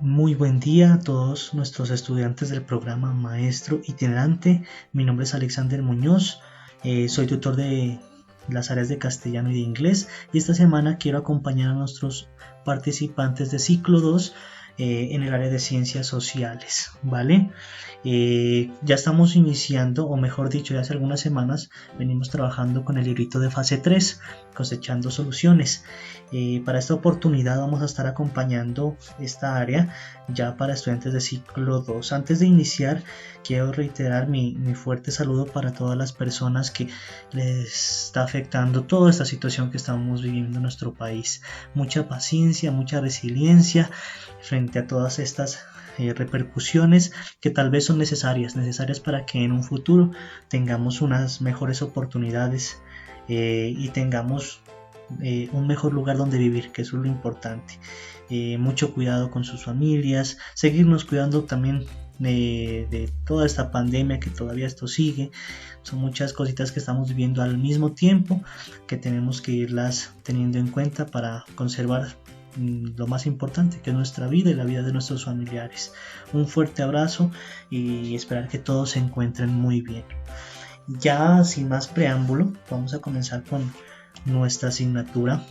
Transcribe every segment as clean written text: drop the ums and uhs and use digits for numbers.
Muy buen día a todos nuestros estudiantes del programa Maestro Itinerante. Mi nombre es Alexander Muñoz, soy tutor de las áreas de castellano y de inglés, y esta semana quiero acompañar a nuestros participantes de ciclo 2 en el área de ciencias sociales, ¿vale? Ya estamos iniciando, o mejor dicho, ya hace algunas semanas venimos trabajando con el librito de fase 3, cosechando soluciones. Para esta oportunidad vamos a estar acompañando esta área ya para estudiantes de ciclo 2. Antes de iniciar, quiero reiterar mi fuerte saludo para todas las personas que les está afectando toda esta situación que estamos viviendo en nuestro país. Mucha paciencia, mucha resiliencia frente a todas estas repercusiones que tal vez son necesarias para que en un futuro tengamos unas mejores oportunidades y tengamos un mejor lugar donde vivir, que eso es lo importante. Mucho cuidado con sus familias, seguirnos cuidando también de toda esta pandemia, que todavía esto sigue. Son muchas cositas que estamos viviendo al mismo tiempo, que tenemos que irlas teniendo en cuenta para conservar lo más importante, que es nuestra vida y la vida de nuestros familiares. Un fuerte abrazo y esperar que todos se encuentren muy bien. Ya sin más preámbulo, vamos a comenzar con nuestra asignatura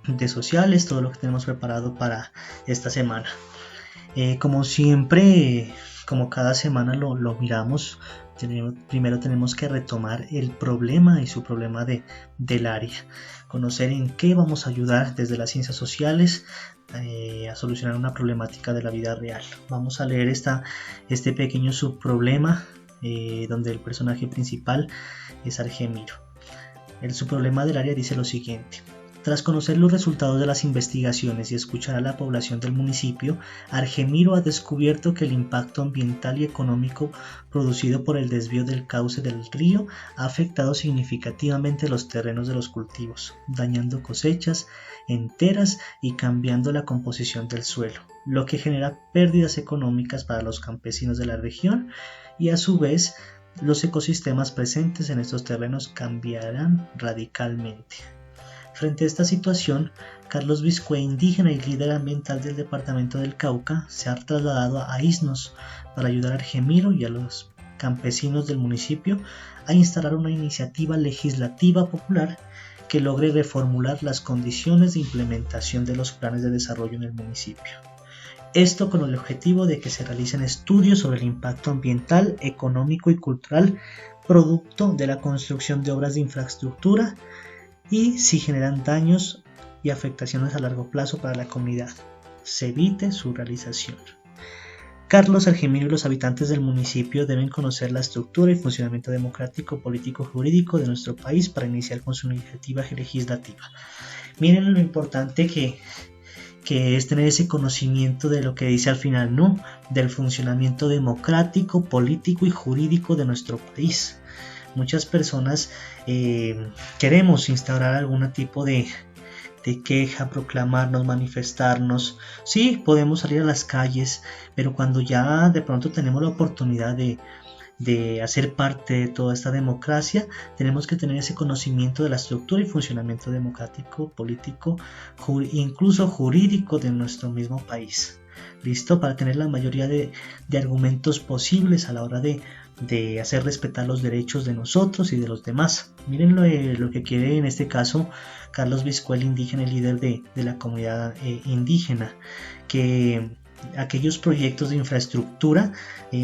de sociales, todo lo que tenemos preparado para esta semana. Como siempre, como cada semana lo miramos, primero tenemos que retomar el problema y su problema del área, conocer en qué vamos a ayudar desde las ciencias sociales a solucionar una problemática de la vida real. Vamos a leer este pequeño subproblema donde el personaje principal es Argemiro. El subproblema del área dice lo siguiente: tras conocer los resultados de las investigaciones y escuchar a la población del municipio, Argemiro ha descubierto que el impacto ambiental y económico producido por el desvío del cauce del río ha afectado significativamente los terrenos de los cultivos, dañando cosechas enteras y cambiando la composición del suelo, lo que genera pérdidas económicas para los campesinos de la región, y a su vez los ecosistemas presentes en estos terrenos cambiarán radicalmente. Frente a esta situación, Carlos Biscue, indígena y líder ambiental del departamento del Cauca, se ha trasladado a Isnos para ayudar a Argemiro y a los campesinos del municipio a instalar una iniciativa legislativa popular que logre reformular las condiciones de implementación de los planes de desarrollo en el municipio. Esto con el objetivo de que se realicen estudios sobre el impacto ambiental, económico y cultural producto de la construcción de obras de infraestructura y si generan daños y afectaciones a largo plazo para la comunidad, se evite su realización. Carlos, Argemiro y los habitantes del municipio deben conocer la estructura y funcionamiento democrático, político y jurídico de nuestro país para iniciar con su iniciativa legislativa. Miren lo importante que es tener ese conocimiento de lo que dice al final, ¿no? Del funcionamiento democrático, político y jurídico de nuestro país. Muchas personas queremos instaurar algún tipo de queja, proclamarnos, manifestarnos. Sí, podemos salir a las calles, pero cuando ya de pronto tenemos la oportunidad de hacer parte de toda esta democracia, tenemos que tener ese conocimiento de la estructura y funcionamiento democrático, político, incluso jurídico de nuestro mismo país. ¿Listo? Para tener la mayoría de argumentos posibles a la hora de hacer respetar los derechos de nosotros y de los demás. Miren lo que quiere en este caso Carlos Biscue, indígena y líder de la comunidad indígena, que aquellos proyectos de infraestructura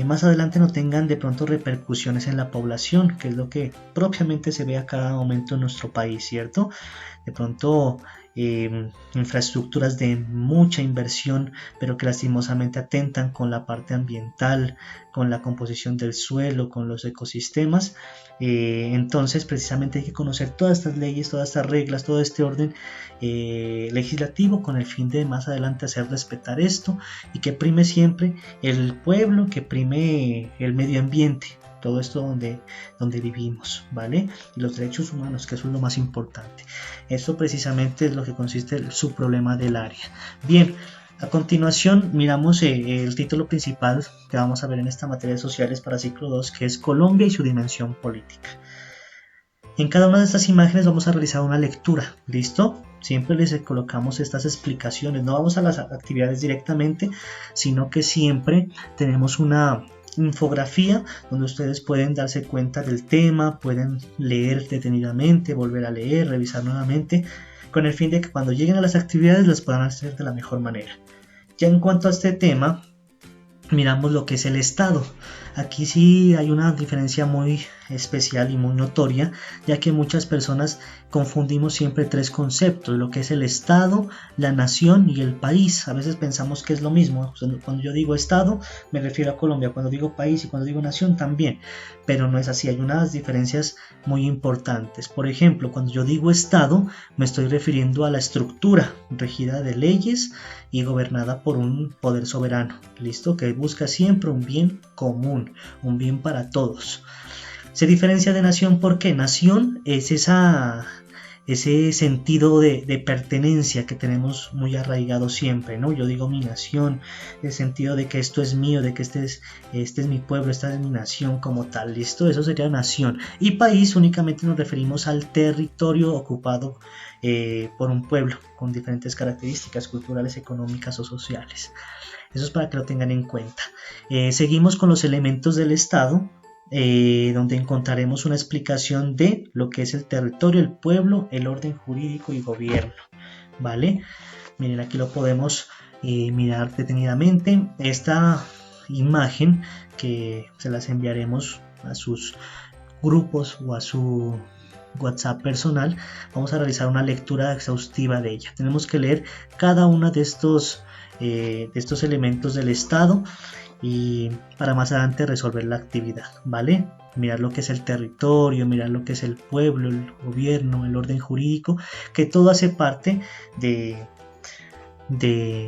más adelante no tengan de pronto repercusiones en la población, que es lo que propiamente se ve a cada momento en nuestro país, ¿cierto? De pronto infraestructuras de mucha inversión, pero que lastimosamente atentan con la parte ambiental, con la composición del suelo, con los ecosistemas. Entonces precisamente hay que conocer todas estas leyes, todas estas reglas, todo este orden legislativo con el fin de más adelante hacer respetar esto y que prime siempre el pueblo, que prime el medio ambiente, todo esto donde vivimos, ¿vale? Y los derechos humanos, que eso es lo más importante. Eso precisamente es lo que consiste el subproblema del área. Bien, a continuación miramos el título principal que vamos a ver en esta materia de sociales para ciclo 2, que es Colombia y su dimensión política. En cada una de estas imágenes vamos a realizar una lectura, ¿listo? Siempre les colocamos estas explicaciones, no vamos a las actividades directamente, sino que siempre tenemos una infografía donde ustedes pueden darse cuenta del tema, pueden leer detenidamente, volver a leer, revisar nuevamente, con el fin de que cuando lleguen a las actividades las puedan hacer de la mejor manera. Ya en cuanto a este tema, miramos lo que es el Estado. Aquí sí hay una diferencia muy especial y muy notoria, ya que muchas personas confundimos siempre tres conceptos, lo que es el Estado, la nación y el país. A veces pensamos que es lo mismo. Cuando yo digo Estado me refiero a Colombia, cuando digo país y cuando digo nación también, pero no es así, hay unas diferencias muy importantes. Por ejemplo, cuando yo digo Estado me estoy refiriendo a la estructura regida de leyes y gobernada por un poder soberano, listo, que busca siempre un bien común, un bien para todos. Se diferencia de nación porque nación es ese sentido de pertenencia que tenemos muy arraigado siempre, ¿no? Yo digo mi nación, el sentido de que esto es mío, de que este es mi pueblo, esta es mi nación como tal, ¿listo? Eso sería nación. Y país únicamente nos referimos al territorio ocupado por un pueblo con diferentes características culturales, económicas o sociales. Eso es para que lo tengan en cuenta. Seguimos con los elementos del Estado, donde encontraremos una explicación de lo que es el territorio, el pueblo, el orden jurídico y gobierno, ¿vale? Miren, aquí lo podemos mirar detenidamente. Esta imagen que se las enviaremos a sus grupos o a su WhatsApp personal, vamos a realizar una lectura exhaustiva de ella. Tenemos que leer cada uno de estos elementos del Estado y para más adelante resolver la actividad, ¿vale? Mirar lo que es el territorio, mirar lo que es el pueblo, el gobierno, el orden jurídico, que todo hace parte de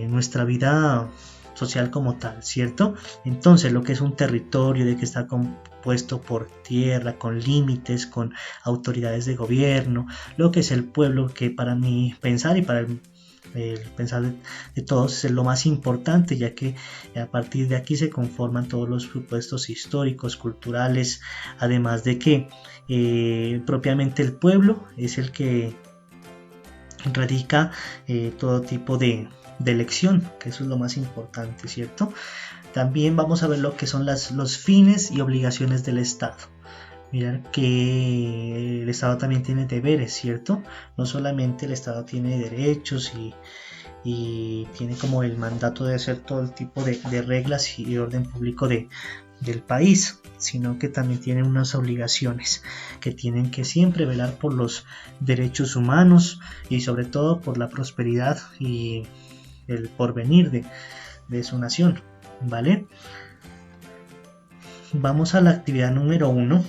nuestra vida social como tal, ¿cierto? Entonces lo que es un territorio, de que está compuesto por tierra, con límites, con autoridades de gobierno, lo que es el pueblo, que para mí pensar y para el pensar de todos es lo más importante, ya que a partir de aquí se conforman todos los supuestos históricos, culturales, además de que propiamente el pueblo es el que radica todo tipo de elección, que eso es lo más importante, ¿cierto? También vamos a ver lo que son los fines y obligaciones del Estado. Mirar que el Estado también tiene deberes, ¿cierto? No solamente el Estado tiene derechos y tiene como el mandato de hacer todo el tipo de reglas y orden público del país, sino que también tiene unas obligaciones que tienen que siempre velar por los derechos humanos y sobre todo por la prosperidad y el porvenir de su nación, ¿vale? Vamos a la actividad número 1,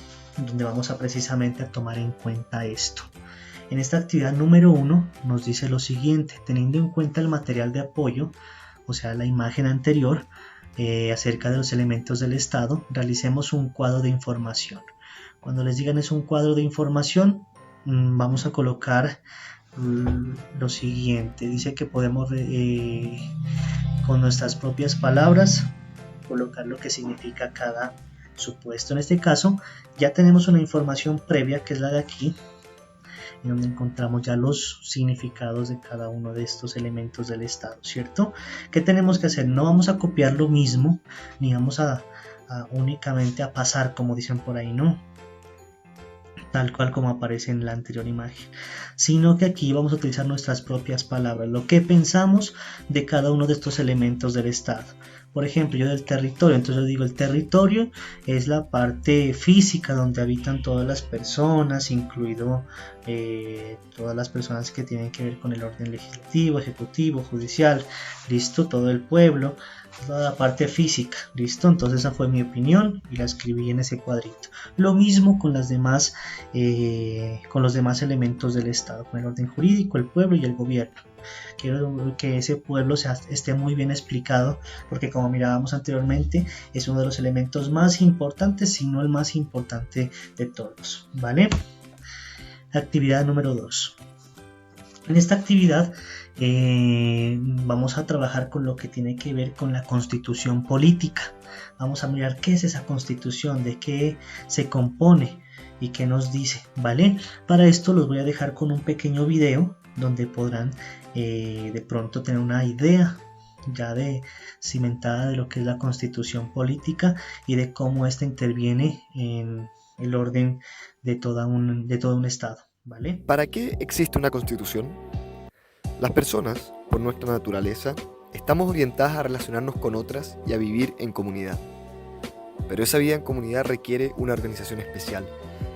donde vamos a precisamente a tomar en cuenta esto. En esta actividad número 1 nos dice lo siguiente: teniendo en cuenta el material de apoyo, o sea la imagen anterior, acerca de los elementos del Estado, realicemos un cuadro de información. Cuando les digan es un cuadro de información, vamos a colocar lo siguiente. Dice que podemos con nuestras propias palabras colocar lo que significa cada supuesto. En este caso ya tenemos una información previa, que es la de aquí, en donde encontramos ya los significados de cada uno de estos elementos del Estado, ¿cierto? ¿Qué tenemos que hacer? No vamos a copiar lo mismo, ni vamos a únicamente a pasar, como dicen por ahí, no, tal cual como aparece en la anterior imagen, sino que aquí vamos a utilizar nuestras propias palabras, lo que pensamos de cada uno de estos elementos del Estado. Por ejemplo, yo del territorio, entonces yo digo el territorio es la parte física donde habitan todas las personas, incluido todas las personas que tienen que ver con el orden legislativo, ejecutivo, judicial, listo, todo el pueblo, toda la parte física, listo. Entonces esa fue mi opinión y la escribí en ese cuadrito. Lo mismo con los demás elementos del Estado, con el orden jurídico, el pueblo y el gobierno. Quiero que ese pueblo esté muy bien explicado, porque como mirábamos anteriormente es uno de los elementos más importantes, si no el más importante de todos, ¿vale? Actividad número 2. En esta actividad vamos a trabajar con lo que tiene que ver con la constitución política. Vamos a mirar qué es esa constitución, de qué se compone, y qué nos dice, ¿vale? Para esto los voy a dejar con un pequeño video donde podrán de pronto tener una idea ya de cimentada de lo que es la constitución política y de cómo ésta interviene en el orden de todo un estado, ¿vale? ¿Para qué existe una constitución? Las personas, por nuestra naturaleza, estamos orientadas a relacionarnos con otras y a vivir en comunidad. Pero esa vida en comunidad requiere una organización especial,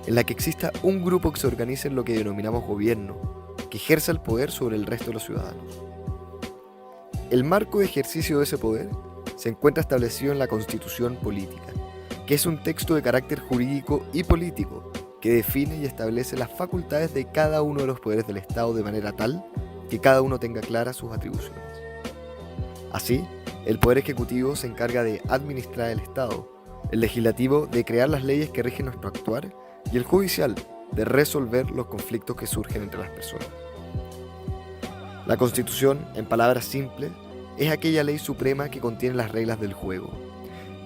en la que exista un grupo que se organice en lo que denominamos gobierno, que ejerza el poder sobre el resto de los ciudadanos. El marco de ejercicio de ese poder se encuentra establecido en la Constitución Política, que es un texto de carácter jurídico y político que define y establece las facultades de cada uno de los poderes del Estado de manera tal que cada uno tenga claras sus atribuciones. Así, el Poder Ejecutivo se encarga de administrar el Estado, el Legislativo de crear las leyes que rigen nuestro actuar y el Judicial de resolver los conflictos que surgen entre las personas. La Constitución, en palabras simples, es aquella ley suprema que contiene las reglas del juego.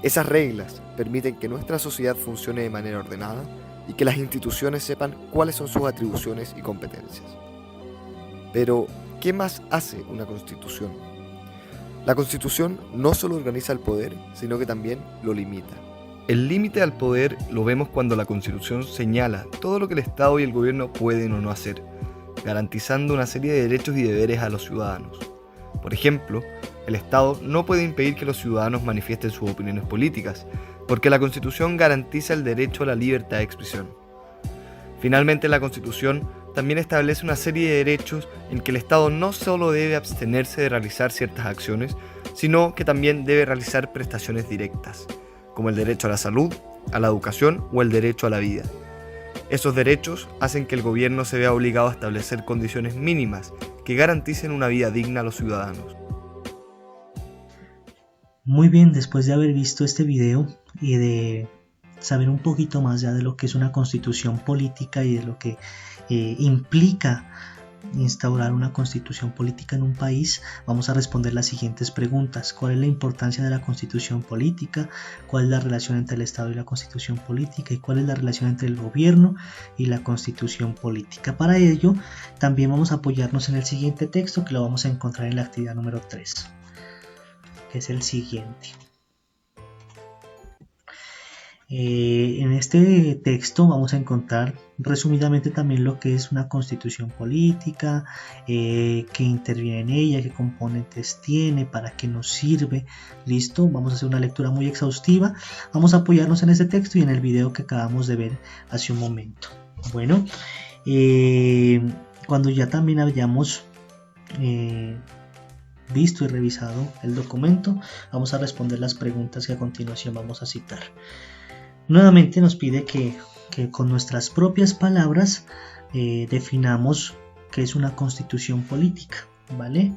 Esas reglas permiten que nuestra sociedad funcione de manera ordenada y que las instituciones sepan cuáles son sus atribuciones y competencias. Pero, ¿qué más hace una Constitución? La Constitución no solo organiza el poder, sino que también lo limita. El límite al poder lo vemos cuando la Constitución señala todo lo que el Estado y el gobierno pueden o no hacer, garantizando una serie de derechos y deberes a los ciudadanos. Por ejemplo, el Estado no puede impedir que los ciudadanos manifiesten sus opiniones políticas, porque la Constitución garantiza el derecho a la libertad de expresión. Finalmente, la Constitución también establece una serie de derechos en que el Estado no solo debe abstenerse de realizar ciertas acciones, sino que también debe realizar prestaciones directas, como el derecho a la salud, a la educación o el derecho a la vida. Esos derechos hacen que el gobierno se vea obligado a establecer condiciones mínimas que garanticen una vida digna a los ciudadanos. Muy bien, después de haber visto este video y de saber un poquito más ya de lo que es una constitución política y de lo que implica instaurar una constitución política en un país, vamos a responder las siguientes preguntas. ¿Cuál es la importancia de la constitución política? ¿Cuál es la relación entre el Estado y la constitución política? ¿Y cuál es la relación entre el gobierno y la constitución política? Para ello, también vamos a apoyarnos en el siguiente texto que lo vamos a encontrar en la actividad número 3, que es el siguiente. En este texto vamos a encontrar resumidamente también lo que es una constitución política, qué interviene en ella, qué componentes tiene, para qué nos sirve. Listo, vamos a hacer una lectura muy exhaustiva, vamos a apoyarnos en este texto y en el video que acabamos de ver hace un momento. Bueno, cuando ya también hayamos visto y revisado el documento, vamos a responder las preguntas que a continuación vamos a citar. Nuevamente nos pide que con nuestras propias palabras definamos qué es una constitución política, ¿vale?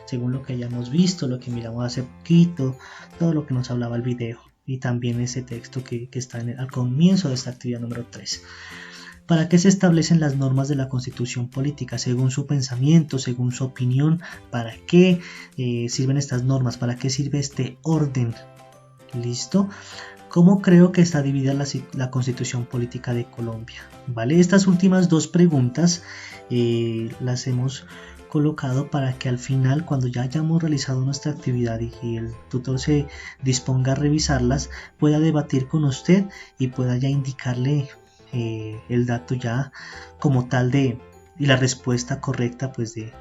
Según lo que hayamos visto, lo que miramos hace poquito, todo lo que nos hablaba el video y también ese texto que está al comienzo de esta actividad número 3. ¿Para qué se establecen las normas de la constitución política? Según su pensamiento, según su opinión, ¿para qué sirven estas normas? ¿Para qué sirve este orden? ¿Listo? ¿Cómo creo que está dividida la constitución política de Colombia? ¿Vale? Estas últimas dos preguntas las hemos colocado para que al final, cuando ya hayamos realizado nuestra actividad y el tutor se disponga a revisarlas, pueda debatir con usted y pueda ya indicarle el dato ya como tal y la respuesta correcta pues de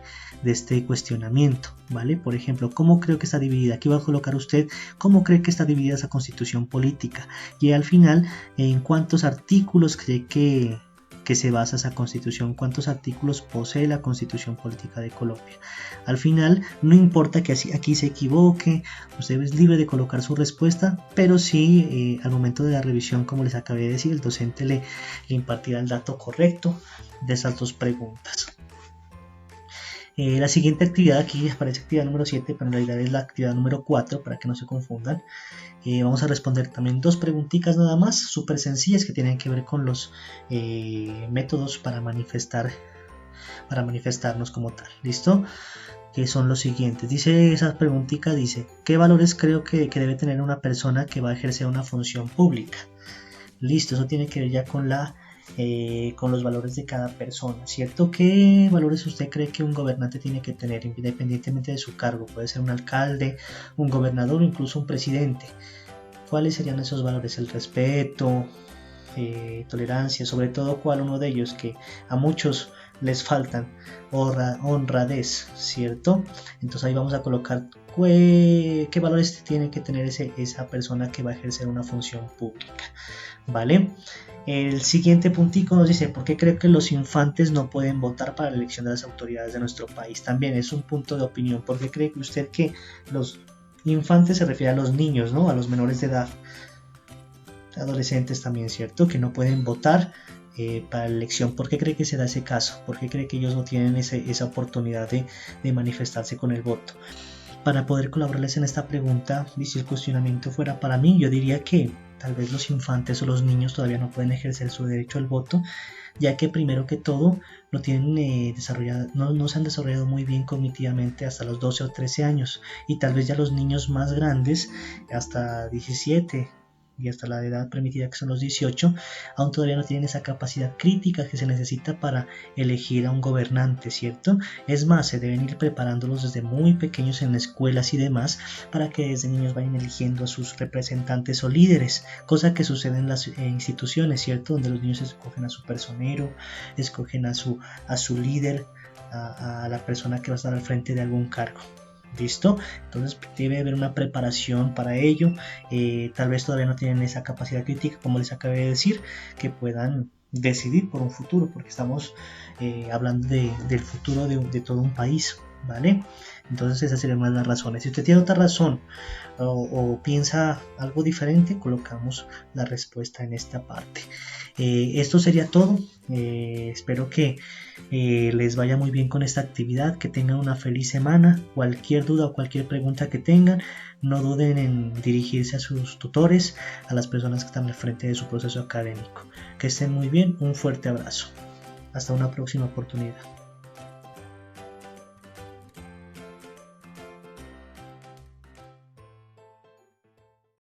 este cuestionamiento, ¿vale? Por ejemplo, ¿cómo creo que está dividida? Aquí va a colocar usted cómo cree que está dividida esa constitución política y al final en cuántos artículos cree que se basa esa constitución, cuántos artículos posee la constitución política de Colombia. Al final no importa que aquí se equivoque, usted es libre de colocar su respuesta, pero sí al momento de la revisión, como les acabé de decir, el docente le impartirá el dato correcto de esas dos preguntas. La siguiente actividad, aquí aparece actividad número 7, pero en realidad es la actividad número 4 para que no se confundan. Vamos a responder también dos preguntitas nada más, súper sencillas, que tienen que ver con los métodos para manifestarnos como tal. ¿Listo? Que son los siguientes. Dice esa preguntita, dice, ¿qué valores creo que debe tener una persona que va a ejercer una función pública? Listo, eso tiene que ver ya con la con los valores de cada persona, ¿cierto? ¿Qué valores usted cree que un gobernante tiene que tener independientemente de su cargo? Puede ser un alcalde, un gobernador o incluso un presidente. ¿Cuáles serían esos valores? El respeto, tolerancia, sobre todo cuál uno de ellos que a muchos les faltan, honradez, ¿cierto? Entonces ahí vamos a colocar qué valores tiene que tener esa persona que va a ejercer una función pública, ¿vale? El siguiente puntico nos dice, ¿por qué cree que los infantes no pueden votar para la elección de las autoridades de nuestro país? También es un punto de opinión. ¿Por qué cree usted que los infantes se refiere a los niños, ¿no? A los menores de edad, adolescentes también, ¿cierto? Que no pueden votar para la elección. ¿Por qué cree que se da ese caso? ¿Por qué cree que ellos no tienen esa oportunidad de manifestarse con el voto? Para poder colaborarles en esta pregunta, y si el cuestionamiento fuera para mí, yo diría que tal vez los infantes o los niños todavía no pueden ejercer su derecho al voto, ya que primero que todo no tienen no se han desarrollado muy bien cognitivamente hasta los 12 o 13 años, y tal vez ya los niños más grandes, hasta 17 y hasta la edad permitida que son los 18, aún todavía no tienen esa capacidad crítica que se necesita para elegir a un gobernante, ¿cierto? Es más, se deben ir preparándolos desde muy pequeños en escuelas y demás para que desde niños vayan eligiendo a sus representantes o líderes, cosa que sucede en las instituciones, ¿cierto? Donde los niños escogen a su personero, escogen a su líder, a la persona que va a estar al frente de algún cargo. ¿Listo? Entonces debe haber una preparación para ello. Tal vez todavía no tienen esa capacidad crítica, como les acabé de decir, que puedan decidir por un futuro, porque estamos hablando del futuro de todo un país, ¿vale? Entonces esas serían más las razones. Si usted tiene otra razón o piensa algo diferente, colocamos la respuesta en esta parte. Esto sería todo. Espero que les vaya muy bien con esta actividad, que tengan una feliz semana. Cualquier duda o cualquier pregunta que tengan, no duden en dirigirse a sus tutores, a las personas que están al frente de su proceso académico. Que estén muy bien, un fuerte abrazo. Hasta una próxima oportunidad.